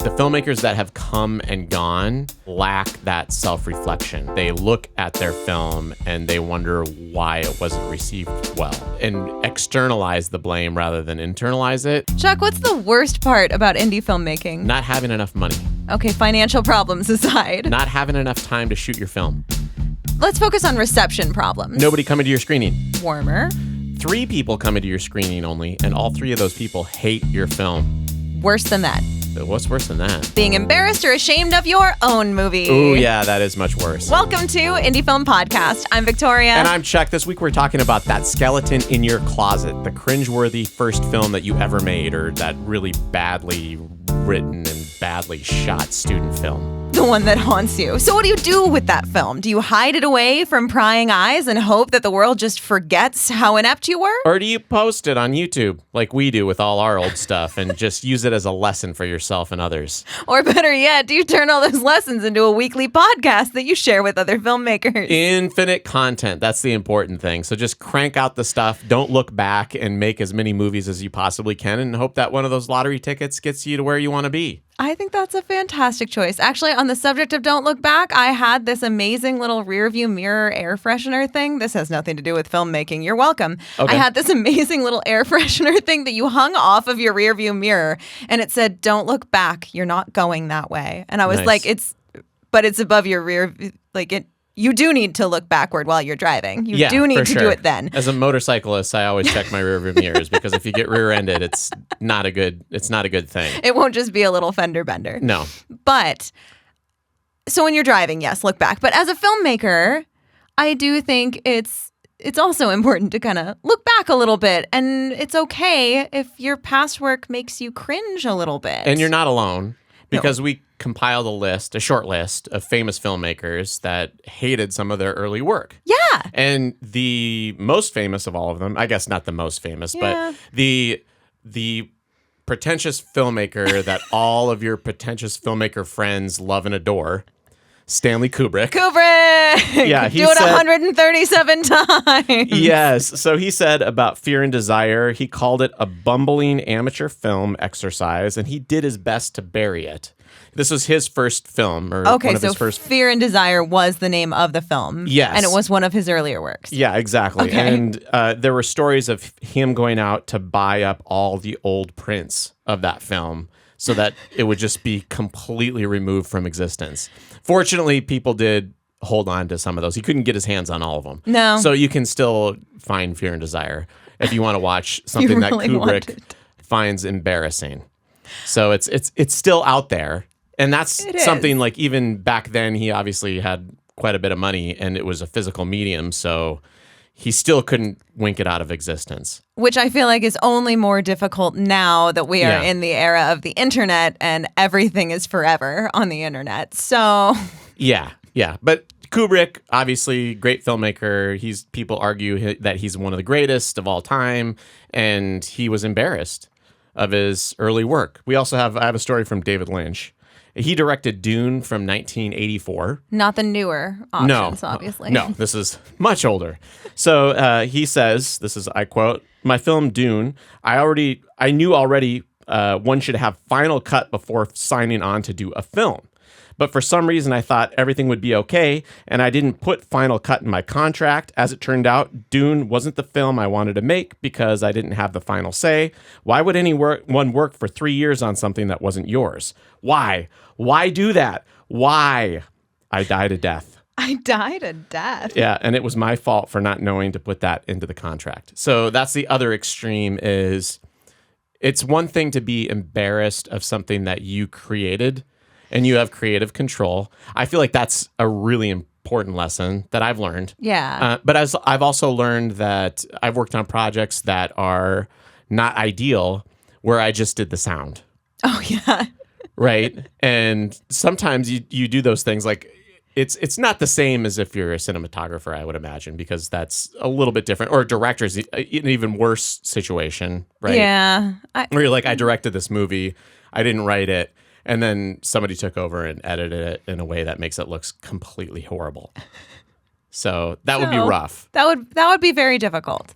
The filmmakers that have come and gone lack that self-reflection. They look at their film and they wonder why it wasn't received well and externalize the blame rather than internalize it. Chuck, what's the worst part about indie filmmaking? Not having enough money. Okay, financial problems aside. Not having enough time to shoot your film. Let's focus on reception problems. Nobody coming to your screening. Warmer. 3 people coming to your screening only, and all 3 of those people hate your film. Worse than that. What's worse than that? Being embarrassed or ashamed of your own movie. Ooh, yeah, that is much worse. Welcome to Indie Film Podcast. I'm Victoria. And I'm Chuck. This week we're talking about that skeleton in your closet, the cringeworthy first film that you ever made, or that really badly written and badly shot student film. The one that haunts you. So what do you do with that film? Do you hide it away from prying eyes and hope that the world just forgets how inept you were? Or do you post it on YouTube like we do with all our old stuff and just use it as a lesson for yourself and others? Or better yet, do you turn all those lessons into a weekly podcast that you share with other filmmakers? Infinite content. That's the important thing. So just crank out the stuff. Don't look back and make as many movies as you possibly can and hope that one of those lottery tickets gets you to where you want to be. I think that's a fantastic choice. Actually, on the subject of Don't Look Back, I had this amazing little rear view mirror air freshener thing. This has nothing to do with filmmaking. You're welcome. Okay. I had this amazing little air freshener thing that you hung off of your rear view mirror, and it said, "Don't look back. You're not going that way." And I was Nice. like, it's above your rear, like it. You do need to look backward while you're driving. You do need to do it then. As a motorcyclist, I always check my rearview mirrors because if you get rear-ended, it's not a good thing. It won't just be a little fender bender. No. But so when you're driving, yes, look back. But as a filmmaker, I do think it's also important to kind of look back a little bit. And it's okay if your past work makes you cringe a little bit. And you're not alone because we compiled a short list of famous filmmakers that hated some of their early work. Yeah. And the most famous of all of them, I guess not the most famous, Yeah. but the pretentious filmmaker that all of your pretentious filmmaker friends love and adore, Stanley Kubrick. Yeah, he do it said, 137 times. Yes. So he said about Fear and Desire, he called it a bumbling amateur film exercise, and he did his best to bury it. This was his first film, or one of his first. Fear and Desire was the name of the film. Yes. And it was one of his earlier works. Yeah, exactly. Okay. And there were stories of him going out to buy up all the old prints of that film so that it would just be completely removed from existence. Fortunately, people did hold on to some of those. He couldn't get his hands on all of them. No. So you can still find Fear and Desire if you want to watch something that Kubrick finds embarrassing. So it's still out there. And that's something like even back then, he obviously had quite a bit of money and it was a physical medium. So he still couldn't wink it out of existence. Which I feel like is only more difficult now that we are in the era of the internet and everything is forever on the internet. So Yeah. But Kubrick, obviously great filmmaker. People argue that he's one of the greatest of all time. And he was embarrassed of his early work. I have a story from David Lynch. He directed Dune from 1984. not the newer options, obviously. No, this is much older. So he says, I quote, "My film Dune, I knew already one should have final cut before signing on to do a film. But for some reason, I thought everything would be okay, and I didn't put final cut in my contract. As it turned out, Dune wasn't the film I wanted to make because I didn't have the final say. Why would anyone work for 3 years on something that wasn't yours? Why? Why do that? Why? I died a death." I died a death. Yeah, and it was my fault for not knowing to put that into the contract. So that's the other extreme is it's one thing to be embarrassed of something that you created and you have creative control. I feel like that's a really important lesson that I've learned. Yeah. But I've also learned that I've worked on projects that are not ideal where I just did the sound. Oh, yeah. Right? And sometimes you do those things like it's not the same as if you're a cinematographer, I would imagine, because that's a little bit different. Or a director's an even worse situation, right? Yeah. Where you're like, I directed this movie, I didn't write it, and then somebody took over and edited it in a way that makes it look completely horrible. So that would be rough. That would be very difficult.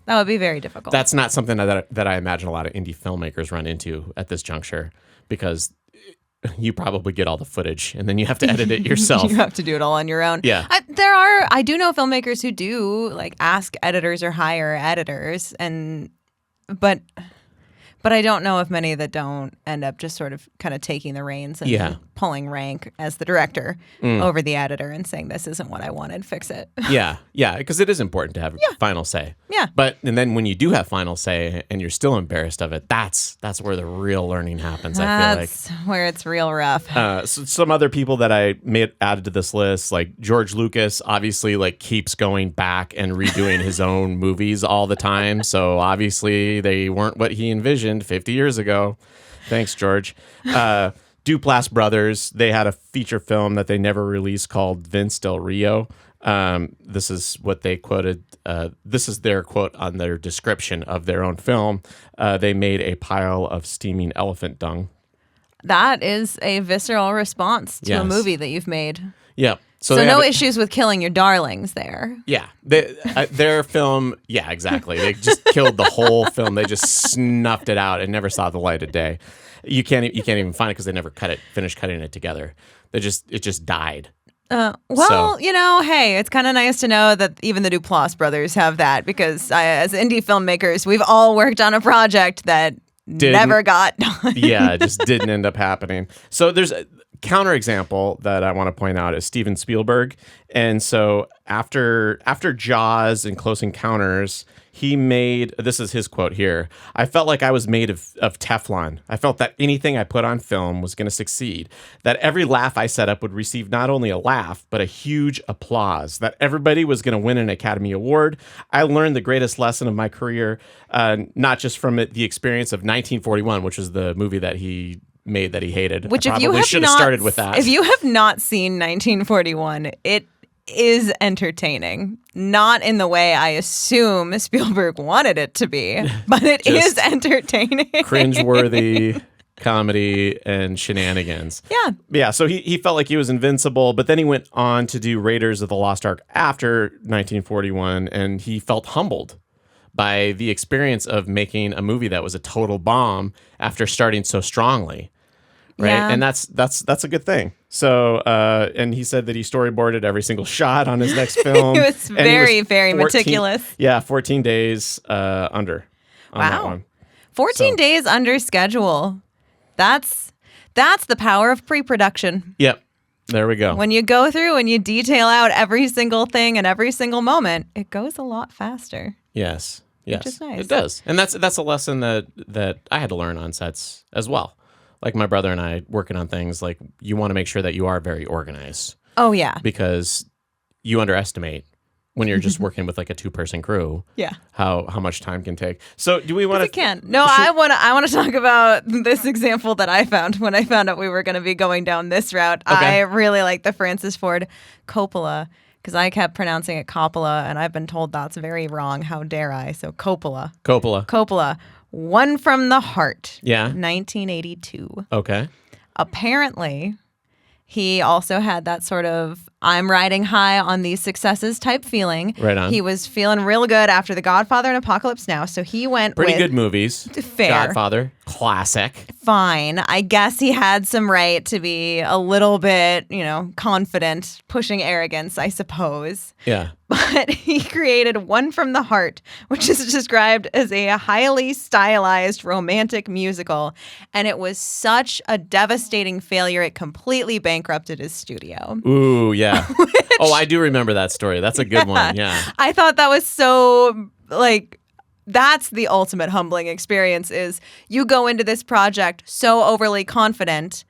That's not something that I imagine a lot of indie filmmakers run into at this juncture because you probably get all the footage and then you have to edit it yourself. You have to do it all on your own. Yeah. I do know filmmakers who do like ask editors or hire editors, but I don't know if many that don't end up just sort of kind of taking the reins and pulling rank as the director over the editor and saying, this isn't what I wanted, fix it. Yeah, because it is important to have final say. Yeah. And then when you do have final say and you're still embarrassed of it, that's where the real learning happens, I feel like. That's where it's real rough. So some other people that I added to this list, like George Lucas, obviously like keeps going back and redoing his own movies all the time. So obviously they weren't what he envisioned 50 years ago. Thanks, George. Duplass brothers, they had a feature film that they never released called Vince Del Rio. This is what they quoted. This is their quote on their description of their own film. They made a pile of steaming elephant dung. That is a visceral response to a movie that you've made. Yeah. So no issues with killing your darlings there. Yeah. Their film, yeah, exactly. They just killed the whole film. They just snuffed it out and never saw the light of day. You can't even find it because they never finished cutting it together. It just died. Hey, it's kind of nice to know that even the Duplass brothers have that, because as indie filmmakers, we've all worked on a project that never got done. Yeah, it just didn't end up happening. So there's a counterexample that I want to point out is Steven Spielberg. And so after Jaws and Close Encounters, he made, this is his quote here, "I felt like I was made of Teflon. I felt that anything I put on film was going to succeed, that every laugh I set up would receive not only a laugh, but a huge applause, that everybody was going to win an Academy Award. I learned the greatest lesson of my career, not just from the experience of 1941, which was the movie that he made that he hated. Which, I if you should have started with that. If you have not seen 1941, it is entertaining. Not in the way I assume Spielberg wanted it to be, but it is entertaining. Cringeworthy comedy and shenanigans. Yeah, so he felt like he was invincible, but then he went on to do Raiders of the Lost Ark after 1941, and he felt humbled by the experience of making a movie that was a total bomb after starting so strongly. Right. Yeah. And that's a good thing. So, and he said that he storyboarded every single shot on his next film. He was very 14, meticulous. Yeah. 14 days under on that one. 14 days under schedule. That's the power of pre-production. Yep. There we go. When you go through and you detail out every single thing and every single moment, it goes a lot faster. Yes. Which is nice. It does. And that's a lesson that I had to learn on sets as well. Like my brother and I working on things, like you want to make sure that you are very organized. Oh, yeah. Because you underestimate when you're just working with like a 2-person crew. Yeah. How much time can take. So do we want to? It can. No, I want to talk about this example that I found when I found out we were going to be going down this route. Okay. I really like the Francis Ford Coppola, because I kept pronouncing it Coppola, and I've been told that's very wrong. How dare I? So Coppola. One from the Heart. Yeah. 1982. Okay. Apparently, he also had that sort of I'm riding high on these successes type feeling. Right on. He was feeling real good after The Godfather and Apocalypse Now, so he went pretty good movies. Fair. Godfather, classic. Fine. I guess he had some right to be a little bit, confident, pushing arrogance, I suppose. Yeah. But he created One from the Heart, which is described as a highly stylized romantic musical. And it was such a devastating failure, it completely bankrupted his studio. Ooh, yeah. I do remember that story. That's a good one. Yeah. I thought that was so, that's the ultimate humbling experience, is you go into this project so overly confident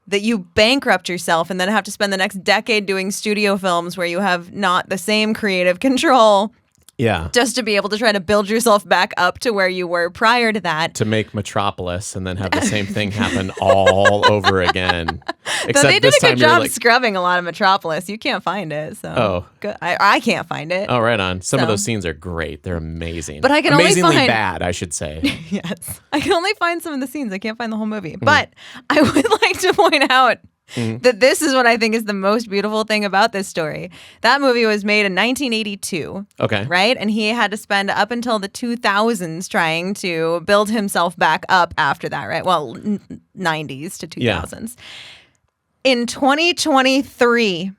that you bankrupt yourself and then have to spend the next decade doing studio films where you have not the same creative control. Yeah. Just to be able to try to build yourself back up to where you were prior to that. To make Metropolis and then have the same thing happen all over again. Except they did a good job scrubbing a lot of Metropolis. You can't find it. So good. I can't find it. Oh, right on. Some of those scenes are great. They're amazing. But I can amazingly only bad, I should say. Yes. I can only find some of the scenes. I can't find the whole movie. But I would like to point out that this is what I think is the most beautiful thing about this story. That movie was made in 1982. Okay. Right? And he had to spend up until the 2000s trying to build himself back up after that, right? Well, 90s to 2000s. In 2023,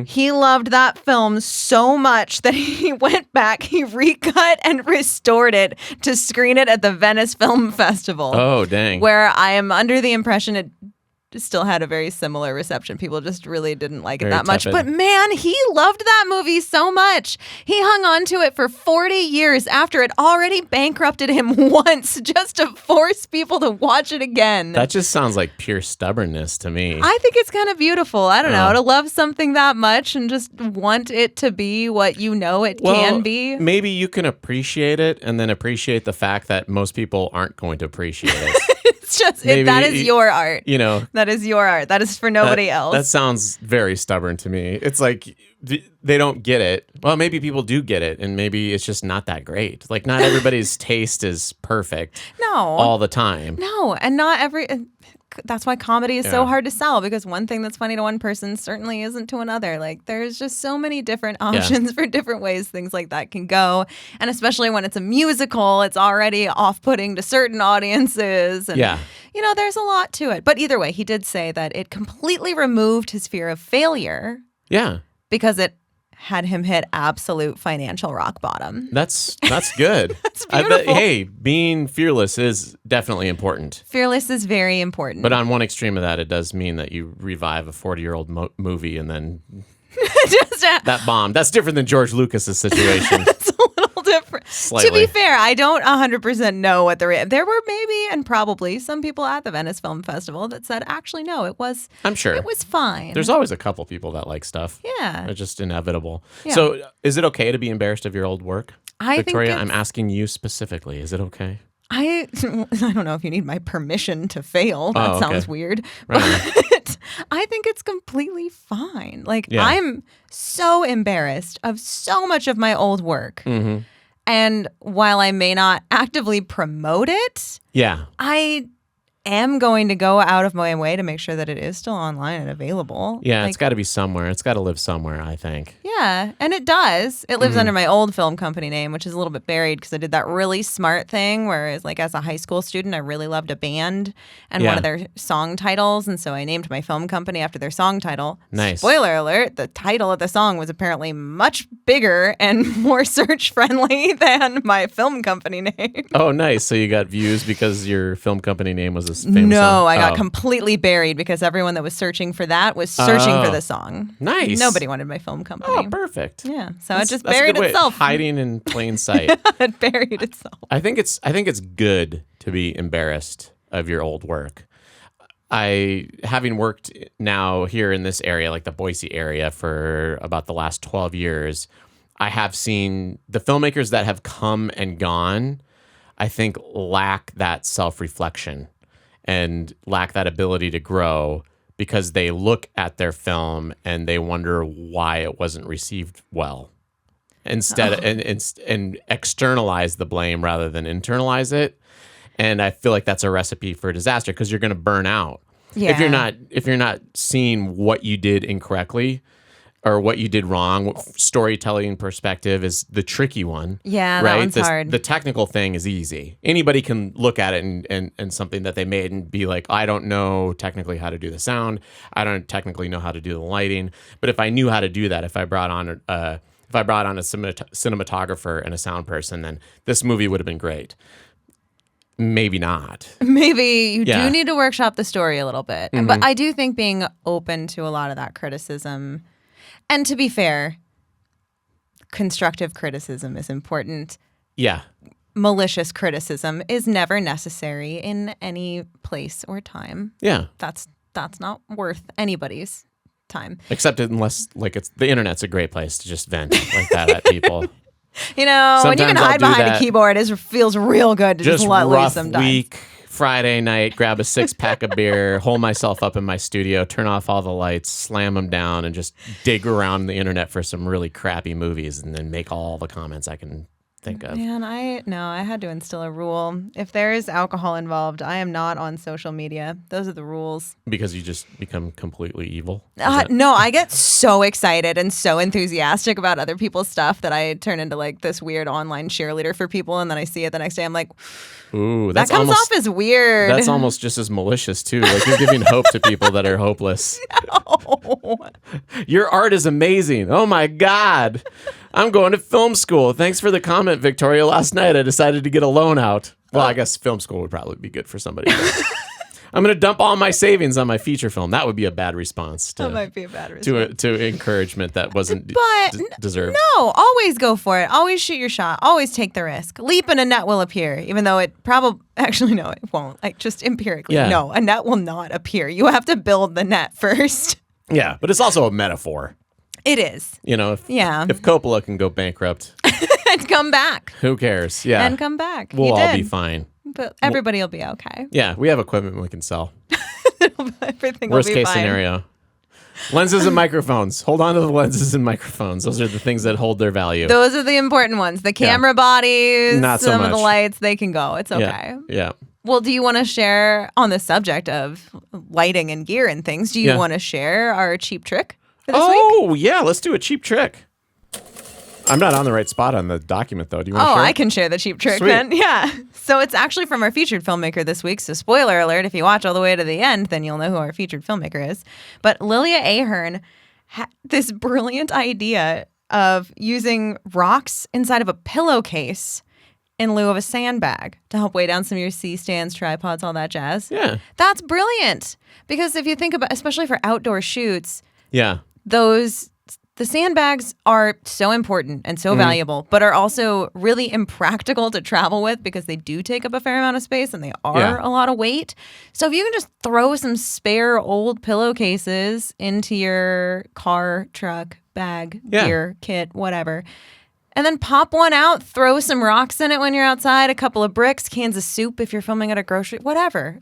he loved that film so much that he went back, he recut and restored it to screen it at the Venice Film Festival. Oh, dang. Where I am under the impression it still had a very similar reception. People just really didn't like it Very that much. tepid. But man, he loved that movie so much. He hung on to it for 40 years after it already bankrupted him once just to force people to watch it again. That just sounds like pure stubbornness to me. I think it's kind of beautiful. I don't know, Oh. to love something that much and just want it to be what you know it can be. Maybe you can appreciate it and then appreciate the fact that most people aren't going to appreciate it. It's just, Maybe, that is your art. You know, That is your art. That is for nobody else. that sounds very stubborn to me. It's like they don't get it. Well, maybe people do get it, and maybe it's just not that great. Like, not everybody's taste is perfect No. all the time. No, and not every. That's why comedy is so Yeah. hard to sell, because one thing that's funny to one person certainly isn't to another. Like, there's just so many different options for different ways things like that can go. And especially when it's a musical, it's already off-putting to certain audiences. And, Yeah. you know, there's a lot to it. But either way, he did say that it completely removed his fear of failure Yeah. because it had him hit absolute financial rock bottom. That's good. That's beautiful. Hey, being fearless is definitely important. Fearless is very important. But on one extreme of that, it does mean that you revive a 40-year-old movie and then Just that bomb. That's different than George Lucas's situation. it's a little different. To Slightly. be fair, I don't 100% know what there were maybe and probably some people at the Venice Film Festival that said, actually, no, it was I'm sure. it was fine. There's always a couple people that like stuff. Yeah. It's just inevitable. Yeah. So is it okay to be embarrassed of your old work? I think Victoria, it's- I'm asking you specifically. Is it okay? I don't know if you need my permission to fail. That Oh, okay. sounds weird. Right. But I think it's completely fine. Like, Yeah. I'm so embarrassed of so much of my old work. Mm-hmm. And while I may not actively promote it, Yeah. I am going to go out of my way to make sure that it is still online and available. Yeah, Like, it's got to be somewhere. It's got to live somewhere, I think. yeah, and it does. It Mm-hmm. lives under my old film company name, which is a little bit buried because I did that really smart thing where it's like, as a high school student, I really loved a band and one Yeah. of their song titles, and so I named my film company after their song title. Nice. Spoiler alert, the title of the song was apparently much bigger and more search friendly than my film company name. Oh, nice. So you got views because your film company name was this famous No, song? I got Oh. completely buried because everyone that was searching for that was searching for Oh. the song. Nice. Nobody wanted my film company. Oh, perfect. Yeah, so That's- it just that's a buried good way- itself. hiding in plain sight. It buried itself. I think it's good to be embarrassed of your old work. Having worked now here in this area, like the Boise area, for about the last 12 years, I have seen the filmmakers that have come and gone, I think, lack that self-reflection and lack that ability to grow because they look at their film and they wonder why it wasn't received well. Instead, and externalize the blame rather than internalize it. And I feel like that's a recipe for disaster because you're going to burn out. Yeah. If you're not seeing what you did incorrectly or what you did wrong, storytelling perspective is the tricky one. Yeah, that right? one's hard. The technical thing is easy. Anybody can look at it and something that they made and be like, I don't know technically how to do the sound. I don't technically know how to do the lighting. But if I knew how to do that, if I brought on a cinematographer and a sound person, then this movie would have been great. Maybe not. Maybe you Yeah. do need to workshop the story a little bit. But I do think being open to a lot of that criticism, and to be fair, constructive criticism is important. Yeah. Malicious criticism is never necessary in any place or time. Yeah. That's not worth anybody's time. Except unless, like, it's the internet's a great place to just vent like that at people. You know, when you can Sometimes I'll hide do behind a that. keyboard, it feels real good to just let loose rough sometimes. week, Friday night, grab a 6-pack of beer, hold myself up in my studio, turn off all the lights, slam them down, and just dig around the internet for some really crappy movies, and then make all the comments I can think of. Man, I had to instill a rule. If there is alcohol involved, I am not on social media. Those are the rules. Because you just become completely evil? No, I get so excited and so enthusiastic about other people's stuff that I turn into like this weird online cheerleader for people, and then I see it the next day. I'm like, ooh, that comes off as weird. That's almost just as malicious too. Like you're giving hope to people that are hopeless. No. Your art is amazing. Oh my God. I'm going to film school. Thanks for the comment, Victoria. Last night I decided to get a loan out. Well, I guess film school would probably be good for somebody. I'm going to dump all my savings on my feature film. That would be a bad response. That might be a bad response. To encouragement that wasn't deserved. No, always go for it. Always shoot your shot. Always take the risk. Leap and a net will appear, even though it probably... Actually, no, it won't. Like, just empirically. Yeah. No, a net will not appear. You have to build the net first. Yeah, but it's also a metaphor. It is. You know, if Yeah. Coppola can go bankrupt, And come back. who cares? Yeah. And come back. We'll You all did. be fine. But everybody will be okay. Yeah, we have equipment we can sell. Everything Worst will be case fine. scenario. Lenses and microphones. Hold on to the lenses and microphones. Those are the things that hold their value. Those are the important ones. The camera bodies, Not so some of the much. lights, they can go. It's okay. Yeah. Well, do you want to share on the subject of lighting and gear and things? Do you Yeah. want to share our cheap trick for this week? Oh, yeah. Let's do a cheap trick. I'm not on the right spot on the document, though. Do you want to Oh, share? I can share the cheap trick Sweet. then. Yeah. So it's actually from our featured filmmaker this week. So spoiler alert, if you watch all the way to the end, then you'll know who our featured filmmaker is. But Lilia Ahern had this brilliant idea of using rocks inside of a pillowcase in lieu of a sandbag to help weigh down some of your C-stands, tripods, all that jazz. Yeah. That's brilliant. Because if you think about, especially for outdoor shoots, Yeah. the sandbags are so important and so valuable, but are also really impractical to travel with because they do take up a fair amount of space and they are a lot of weight. So if you can just throw some spare old pillowcases into your car, truck, bag, gear, kit, whatever, and then pop one out, throw some rocks in it when you're outside, a couple of bricks, cans of soup if you're filming at a grocery, whatever.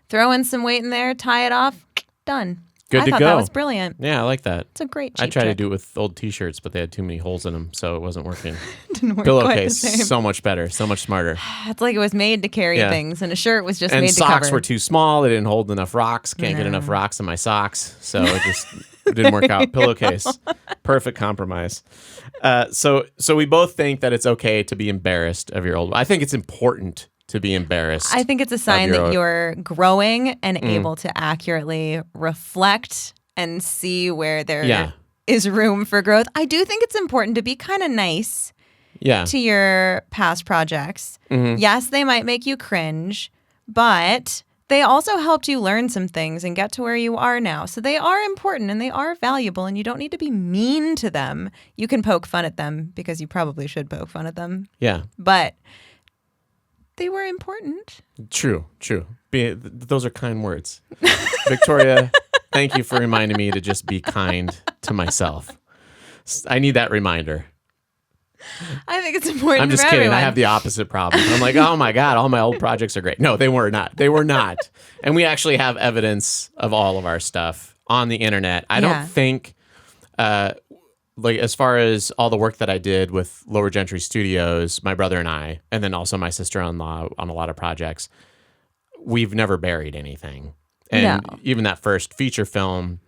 Throw in some weight in there, tie it off, done. Good I to thought go. that was brilliant. Yeah, I like that. It's a great cheap I tried to trick. do it with old T-shirts, but they had too many holes in them, so it wasn't working. Didn't work quite the Pillowcase, same. so much better, so much smarter. It's like it was made to carry Yeah. things, and a shirt was just And made to socks cover. were too small. They didn't hold enough rocks. Can't get enough rocks in my socks, so it just didn't work out. Pillowcase, perfect compromise. So we both think that it's okay to be embarrassed of your old. I think it's important to be embarrassed. I think it's a sign your- that you're growing and able to accurately reflect and see where there is room for growth. I do think it's important to be kind of nice to your past projects. Yes, they might make you cringe, but they also helped you learn some things and get to where you are now. So they are important and they are valuable, and you don't need to be mean to them. You can poke fun at them because you probably should poke fun at them. Yeah. But they were important. True. Those are kind words. Victoria, thank you for reminding me to just be kind to myself. I need that reminder. I think it's important I'm just for kidding. everyone. I have the opposite problem. I'm like, oh my God, all my old projects are great. No, they were not. They were not. And we actually have evidence of all of our stuff on the internet. I don't think, like, as far as all the work that I did with Lower Gentry Studios, my brother and I, and then also my sister-in-law on a lot of projects, we've never buried anything. And even that first feature film,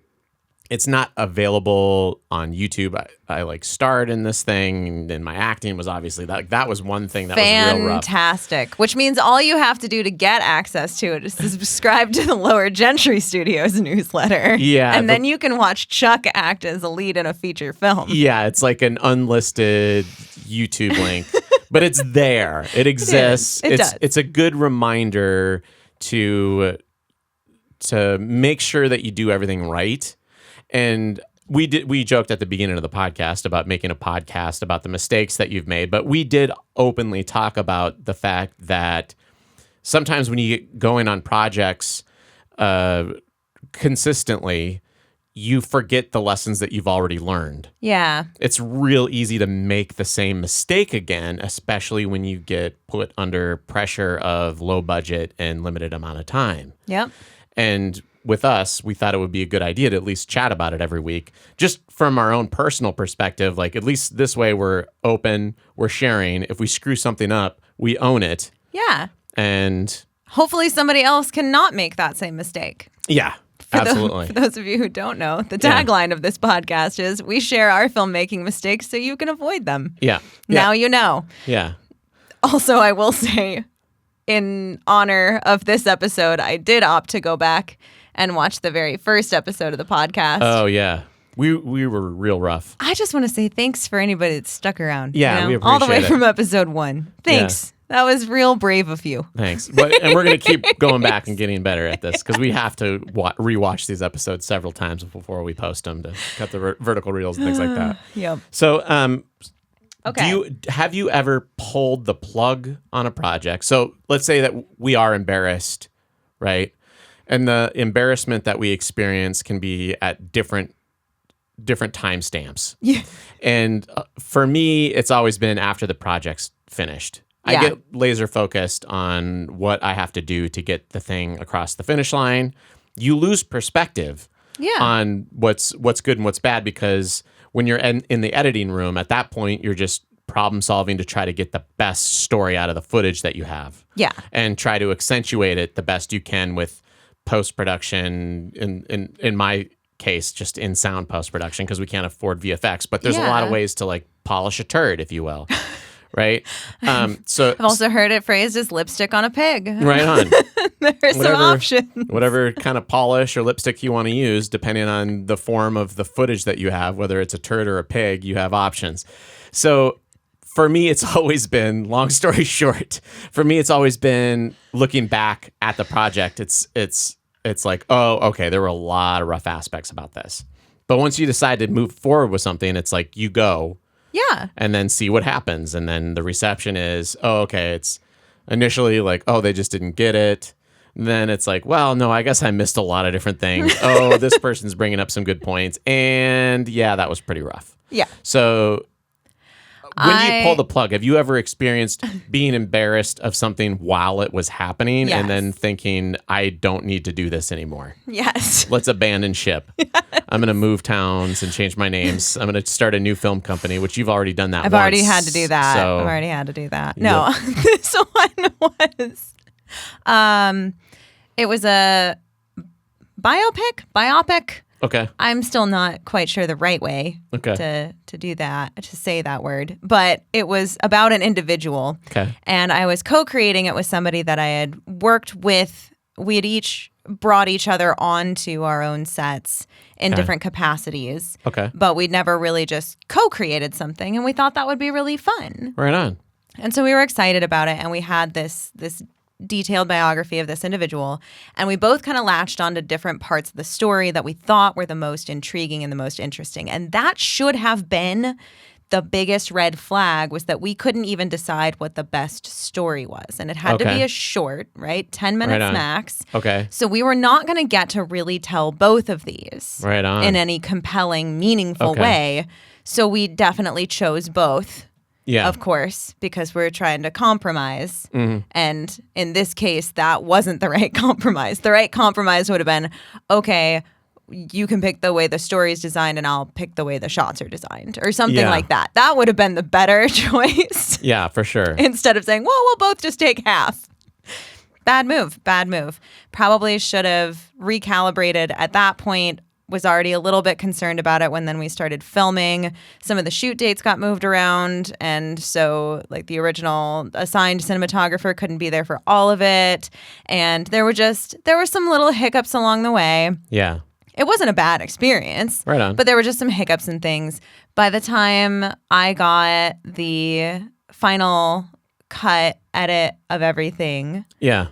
it's not available on YouTube. I like starred in this thing, and my acting was obviously that was one thing that was real rough. Fantastic. Which means all you have to do to get access to it is to subscribe to the Lower Gentry Studios newsletter. Yeah, And then you can watch Chuck act as a lead in a feature film. Yeah, it's like an unlisted YouTube link, but it's there. It exists. It does. It's a good reminder to make sure that you do everything right. And we joked at the beginning of the podcast about making a podcast about the mistakes that you've made, but we did openly talk about the fact that sometimes when you get going on projects consistently, you forget the lessons that you've already learned. Yeah. It's real easy to make the same mistake again, especially when you get put under pressure of low budget and limited amount of time. Yep. And with us, we thought it would be a good idea to at least chat about it every week, just from our own personal perspective. Like, at least this way we're open, we're sharing. If we screw something up, we own it. Yeah. And hopefully somebody else can not make that same mistake. Yeah, absolutely. For those of you who don't know, the tagline of this podcast is, we share our filmmaking mistakes so you can avoid them. Yeah. Now you know. Yeah. Also, I will say, in honor of this episode, I did opt to go back and watch the very first episode of the podcast. Oh, yeah. We were real rough. I just want to say thanks for anybody that stuck around. Yeah, we appreciate all the way it. from episode 1. Thanks. Yeah. That was real brave of you. Thanks. And we're going to keep going back and getting better at this, because we have to rewatch these episodes several times before we post them to cut the vertical reels and things like that. Yep. So, okay. Have you ever pulled the plug on a project? So let's say that we are embarrassed, right? And the embarrassment that we experience can be at different timestamps. Yeah. And for me, it's always been after the project's finished. Yeah. I get laser focused on what I have to do to get the thing across the finish line. You lose perspective on what's good and what's bad, because when you're in the editing room, at that point, you're just problem solving to try to get the best story out of the footage that you have. Yeah. And try to accentuate it the best you can with post-production, in my case, just in sound post-production, because we can't afford VFX. But there's a lot of ways to like polish a turd, if you will. Right? So I've also heard it phrased as lipstick on a pig. Right on. There's some options. Whatever kind of polish or lipstick you want to use, depending on the form of the footage that you have, whether it's a turd or a pig, you have options. So for me, it's always been, long story short, for me, it's always been looking back at the project. It's like, oh, okay, there were a lot of rough aspects about this. But once you decide to move forward with something, it's like you go. Yeah. And then see what happens. And then the reception is, oh, okay, it's initially like, oh, they just didn't get it. And then it's like, well, no, I guess I missed a lot of different things. Oh, this person's bringing up some good points. And yeah, that was pretty rough. Yeah. So when you pull the plug, have you ever experienced being embarrassed of something while it was happening and then thinking, I don't need to do this anymore? Yes. Let's abandon ship. Yes. I'm going to move towns and change my names. I'm going to start a new film company, which you've already done that I've once. already had to do that. So, I've already had to do that. No, this one was, it was a biopic. Okay. I'm still not quite sure the right way to do that, to say that word. But it was about an individual. Okay. And I was co-creating it with somebody that I had worked with. We had each brought each other onto our own sets in different capacities. Okay. But we'd never really just co-created something. And we thought that would be really fun. Right on. And so we were excited about it. And we had this detailed biography of this individual, and we both kind of latched onto different parts of the story that we thought were the most intriguing and the most interesting. And that should have been the biggest red flag, was that we couldn't even decide what the best story was. And it had to be a short, right? 10 minutes max. Okay. So we were not going to get to really tell both of these right on. In any compelling, meaningful way. So we definitely chose both. Yeah. Of course, because we're trying to compromise. Mm-hmm. And in this case, that wasn't the right compromise. The right compromise would have been, okay, you can pick the way the story is designed and I'll pick the way the shots are designed, or something like that. That would have been the better choice. Yeah, for sure. Instead of saying, well, we'll both just take half. Bad move. Probably should have recalibrated at that point. Was already a little bit concerned about it when then we started filming. Some of the shoot dates got moved around, and so like the original assigned cinematographer couldn't be there for all of it, and there were some little hiccups along the way. Yeah. It wasn't a bad experience. Right on. But there were just some hiccups and things. By the time I got the final cut edit of everything, yeah,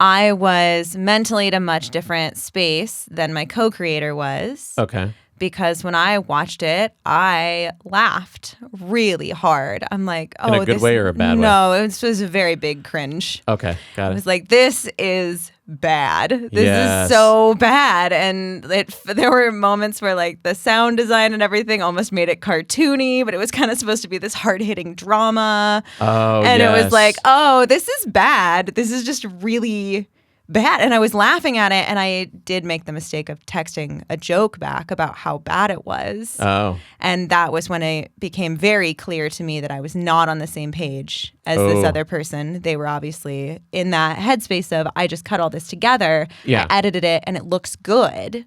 I was mentally at a much different space than my co-creator was. Okay. Because when I watched it, I laughed really hard. I'm like, oh, in a good way or a bad way? No, it was a very big cringe. Okay, got it. I was like, this is bad. This is so bad. And there were moments where like the sound design and everything almost made it cartoony, but it was kind of supposed to be this hard-hitting drama. Oh, and it was like, oh, this is bad. This is just really bad. And I was laughing at it, and I did make the mistake of texting a joke back about how bad it was. Oh. And that was when it became very clear to me that I was not on the same page as this other person. They were obviously in that headspace of, I just cut all this together, I edited it, and it looks good.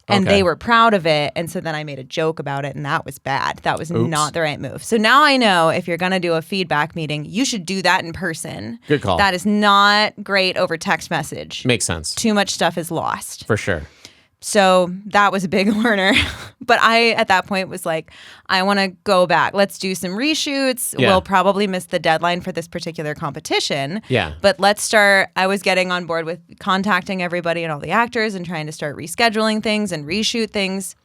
And they were proud of it. And so then I made a joke about it, and that was bad. That was not the right move. So now I know if you're going to do a feedback meeting, you should do that in person. Good call. That is not great over text message. Makes sense. Too much stuff is lost. For sure. So that was a big learner. But I, at that point, was like, I want to go back. Let's do some reshoots. Yeah. We'll probably miss the deadline for this particular competition. Yeah. But let's start. I was getting on board with contacting everybody and all the actors and trying to start rescheduling things and reshoot things.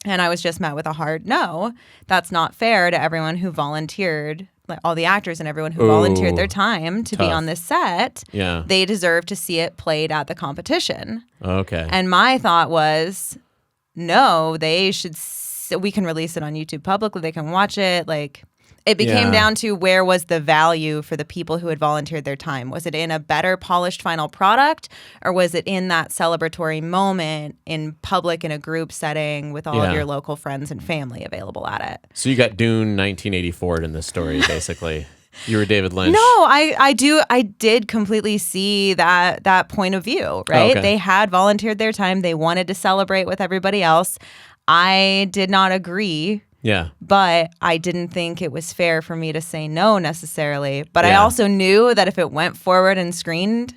And I was just met with a hard no. That's not fair to everyone who volunteered, like all the actors and everyone who volunteered their time to be on this set. Yeah. They deserve to see it played at the competition. Okay. And my thought was, no, they should. We can release it on YouTube publicly. They can watch it. Like, it became down to where was the value for the people who had volunteered their time? Was it in a better polished final product, or was it in that celebratory moment in public in a group setting with all of your local friends and family available at it? So you got Dune 1984 in this story, basically. You were David Lynch. No, I did completely see that point of view, right? Okay. They had volunteered their time. They wanted to celebrate with everybody else. I did not agree. Yeah. But I didn't think it was fair for me to say no necessarily. But I also knew that if it went forward and screened,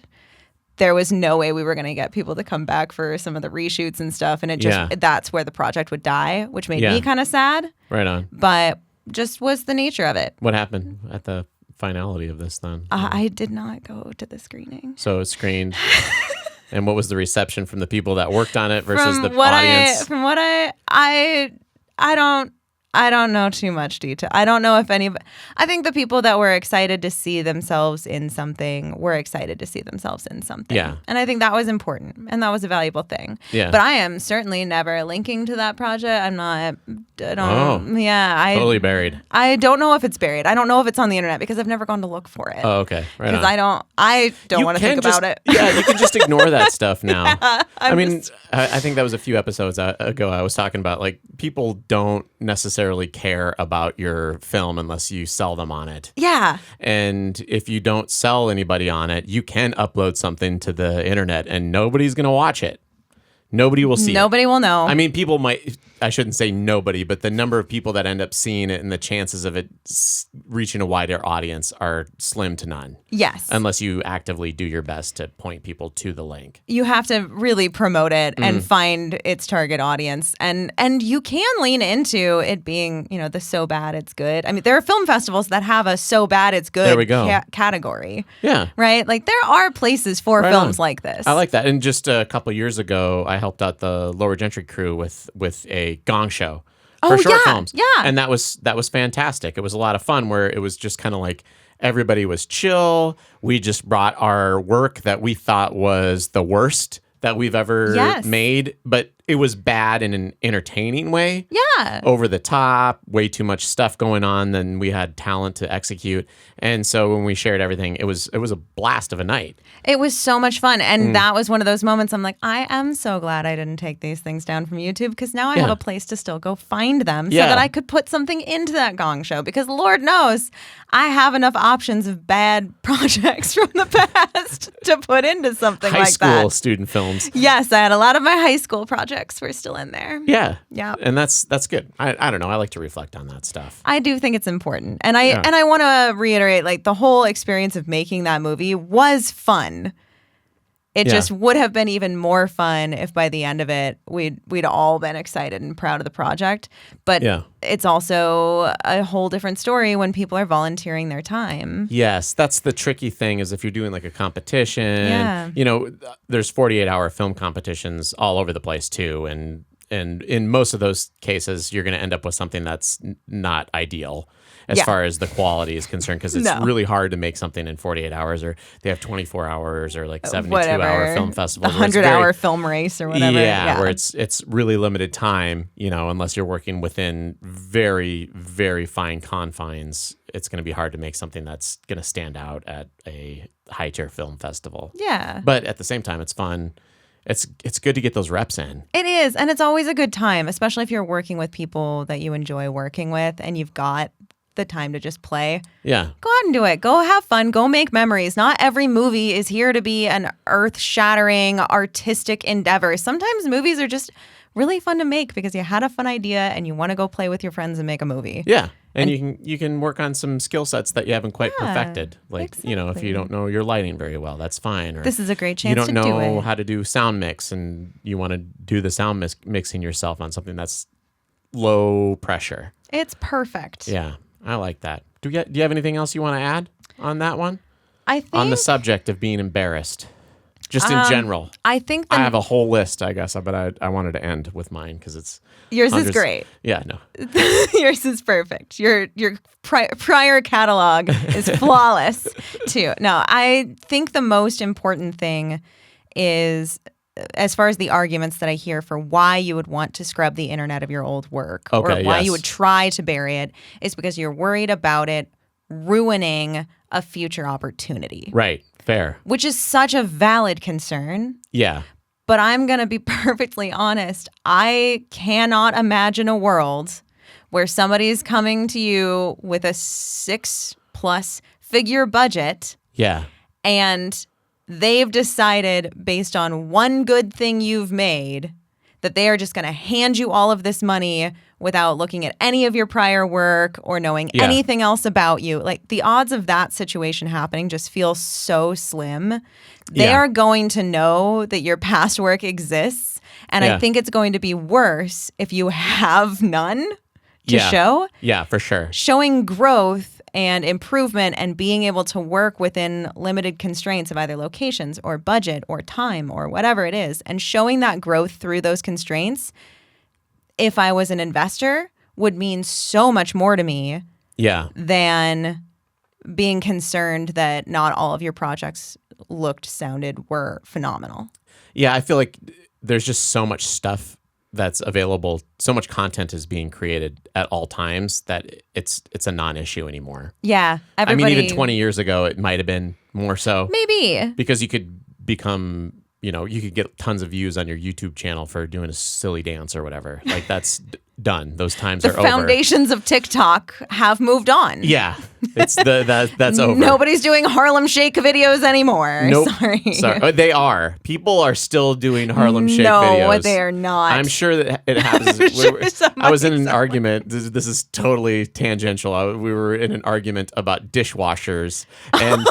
there was no way we were going to get people to come back for some of the reshoots and stuff. And it just that's where the project would die, which made me kind of sad. Right on. But just was the nature of it. What happened at the finality of this then? I did not go to the screening. So it screened. And what was the reception from the people that worked on it versus the audience? I don't know too much detail. I don't know if anybody. I think the people that were excited to see themselves in something were excited to see themselves in something. Yeah. And I think that was important, and that was a valuable thing. Yeah. But I am certainly never linking to that project. I'm not. I don't. Oh. Yeah. Totally buried. I don't know if it's buried. I don't know if it's on the internet because I've never gone to look for it. Oh, okay. Right on. Because I don't want to think about it. Yeah, you can just ignore that stuff now. Yeah, I think that was a few episodes ago I was talking about, like, people don't necessarily care about your film unless you sell them on it. Yeah. And if you don't sell anybody on it, you can upload something to the internet and nobody's going to watch it. Nobody will see it. Nobody will know. I mean, people might, I shouldn't say nobody, but the number of people that end up seeing it and the chances of it reaching a wider audience are slim to none. Yes. Unless you actively do your best to point people to the link. You have to really promote it and find its target audience. And you can lean into it being, the so bad it's good. I mean, there are film festivals that have a so bad it's good There we go. Category. Yeah. Right? Like, there are places for films like this. I like that. And just a couple years ago, I helped out the Lower Gentry crew with a gong show for short films. Yeah. And that was fantastic. It was a lot of fun where it was just kind of like everybody was chill. We just brought our work that we thought was the worst that we've ever made, but it was bad in an entertaining way. Yeah. Over the top, way too much stuff going on than we had talent to execute. And so when we shared everything, it was a blast of a night. It was so much fun. And that was one of those moments I'm like, I am so glad I didn't take these things down from YouTube, because now I have a place to still go find them so that I could put something into that gong show, because Lord knows I have enough options of bad projects from the past to put into something High like that. school student films. Yes, I had a lot of my high school projects were still in there. Yeah. Yeah. And that's good. I don't know. I like to reflect on that stuff. I do think it's important. And I want to reiterate, like, the whole experience of making that movie was fun. It just would have been even more fun if by the end of it we'd all been excited and proud of the project. But it's also a whole different story when people are volunteering their time. Yes, that's the tricky thing, is if you're doing like a competition, there's 48-hour film competitions all over the place too, and in most of those cases you're going to end up with something that's not ideal as far as the quality is concerned, because it's really hard to make something in 48 hours, or they have 24 hours or like 72-hour film festivals. A 100-hour film race or whatever. Yeah, where it's really limited time, unless you're working within very, very fine confines. it's going to be hard to make something that's going to stand out at a high tier film festival. Yeah. But at the same time, it's fun. It's good to get those reps in. It is. And it's always a good time, especially if you're working with people that you enjoy working with and you've got the time to just play. Yeah. Go out and do it. Go have fun. Go make memories. Not every movie is here to be an earth-shattering artistic endeavor. Sometimes movies are just really fun to make because you had a fun idea and you want to go play with your friends and make a movie. Yeah. And you can work on some skill sets that you haven't quite perfected. Like, if you exactly. don't know your lighting very well, that's fine. Or This is a great you chance don't to do know it. how to do sound mix and you want to do the sound mixing yourself on something that's low pressure. It's perfect. Yeah. I like that. Do you have anything else you want to add on that one? I think On the subject of being embarrassed, just in general. I think I have a whole list, I guess, but I wanted to end with mine because it's yours is hundreds- great. Yeah, no. Yours is perfect. Your prior catalog is flawless too. No, I think the most important thing is, as far as the arguments that I hear for why you would want to scrub the internet of your old work or why you would try to bury it is because you're worried about it ruining a future opportunity. Right. Fair. Which is such a valid concern. Yeah. But I'm going to be perfectly honest. I cannot imagine a world where somebody's coming to you with a 6+ figure budget. Yeah. And they've decided based on one good thing you've made that they are just going to hand you all of this money without looking at any of your prior work or knowing anything else about you. Like, the odds of that situation happening just feel so slim. They are going to know that your past work exists. And I think it's going to be worse if you have none to show. Yeah, for sure. Showing growth and improvement and being able to work within limited constraints of either locations or budget or time or whatever it is, and showing that growth through those constraints, if I was an investor, would mean so much more to me than being concerned that not all of your projects looked, sounded, were phenomenal. Yeah, I feel like there's just so much stuff that's available, so much content is being created at all times that it's a non-issue anymore. Yeah, I mean, even 20 years ago, it might have been more so. Maybe. Because you could become, you could get tons of views on your YouTube channel for doing a silly dance or whatever. Like, that's done. Those times are over. The foundations of TikTok have moved on. Yeah, that's over. Nobody's doing Harlem Shake videos anymore. Nope. Sorry. Oh, they are. People are still doing Harlem Shake videos. No, they are not. I'm sure that it happens. I was in an argument. This is totally tangential. We were in an argument about dishwashers and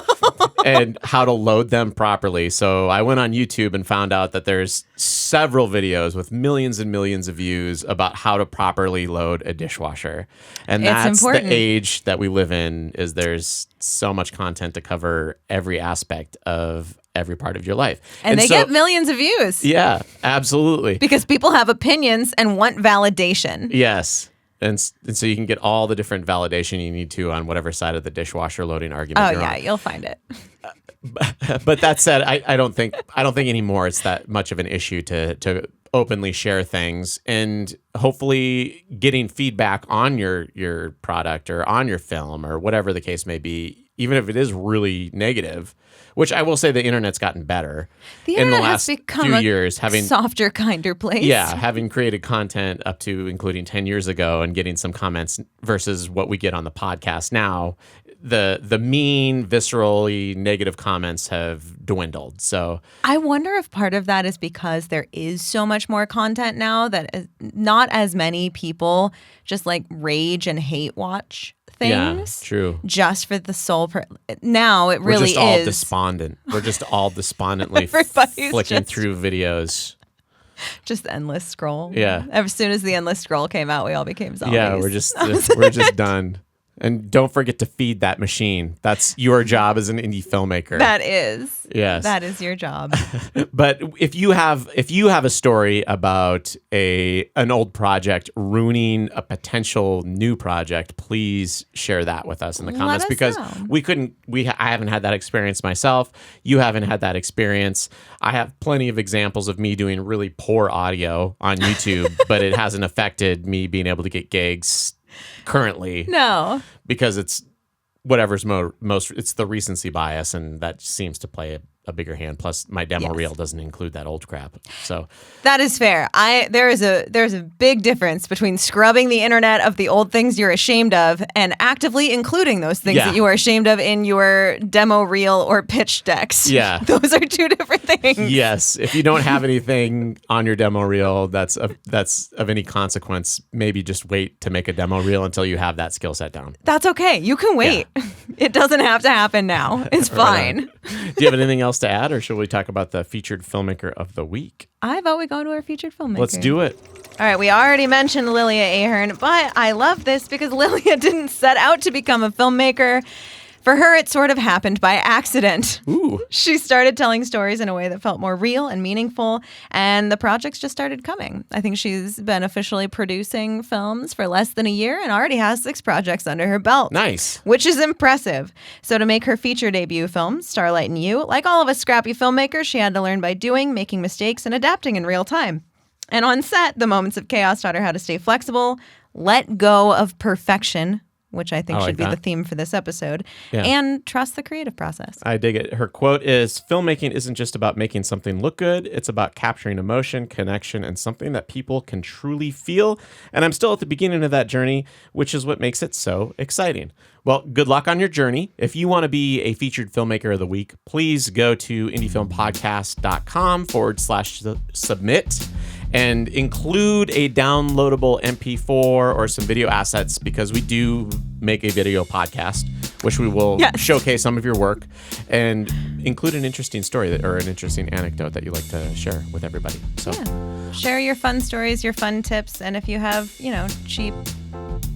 and how to load them properly. So I went on YouTube and found out that there's several videos with millions and millions of views about how to properly load a dishwasher. And that's the age that we live in, is there's so much content to cover every aspect of every part of your life. And they get millions of views. Yeah, absolutely. Because people have opinions and want validation. Yes. And so you can get all the different validation you need to on whatever side of the dishwasher loading argument you're on. You'll find it. But that said, I don't think anymore it's that much of an issue to openly share things, and hopefully getting feedback on your product or on your film or whatever the case may be, even if it is really negative, which I will say the internet's gotten better in the last few years, having softer, kinder place. Yeah, having created content up to including 10 years ago and getting some comments versus what we get on the podcast now. The mean, viscerally negative comments have dwindled. So I wonder if part of that is because there is so much more content now that not as many people just like rage and hate watch things. Yeah, true. Just for the sole now it really is. We're just all despondent. We're just all despondently flicking through videos. Just the endless scroll. Yeah. As soon as the endless scroll came out, we all became zombies. Yeah, we're just done. And don't forget to feed that machine. That's your job as an indie filmmaker. That is. Yes. That is your job. But if you have a story about an old project ruining a potential new project, please share that with us in the comments, because I haven't had that experience myself. You haven't had that experience. I have plenty of examples of me doing really poor audio on YouTube, but it hasn't affected me being able to get gigs currently. No. Because it's whatever's most, it's the recency bias, and that seems to play a bigger hand. Plus, my demo reel doesn't include that old crap. So that is fair. There's a big difference between scrubbing the internet of the old things you're ashamed of and actively including those things that you are ashamed of in your demo reel or pitch decks. Yeah. Those are two different things. Yes. If you don't have anything on your demo reel that's of any consequence, maybe just wait to make a demo reel until you have that skill set down. That's okay. You can wait. Yeah. It doesn't have to happen now. It's fine. Do you have anything else to add, or should we talk about the featured filmmaker of the week? I vote we go to our featured filmmaker. Let's do it. All right, we already mentioned Lilia Ahern, but I love this because Lilia didn't set out to become a filmmaker. For her, it sort of happened by accident. Ooh. She started telling stories in a way that felt more real and meaningful, and the projects just started coming. I think she's been officially producing films for less than a year and already has 6 projects under her belt. Nice. Which is impressive. So to make her feature debut film, Starlight and You, like all of us scrappy filmmakers, she had to learn by doing, making mistakes, and adapting in real time. And on set, the moments of chaos taught her how to stay flexible, let go of perfection, which I think should be the theme for this episode, and trust the creative process. I dig it. Her quote is, "Filmmaking isn't just about making something look good. It's about capturing emotion, connection, and something that people can truly feel. And I'm still at the beginning of that journey, which is what makes it so exciting." Well, good luck on your journey. If you want to be a featured filmmaker of the week, please go to indiefilmpodcast.com/submit and include a downloadable MP4 or some video assets, because we do make a video podcast, which we will showcase some of your work, and include an interesting story or an interesting anecdote that you like to share with everybody. So share your fun stories, your fun tips, and if you have, cheap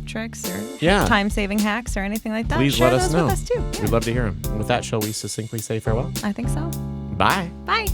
tricks or time-saving hacks or anything like that, please share let us those know. with us too. Yeah. We'd love to hear them. With that, shall we succinctly say farewell? I think so. Bye. Bye.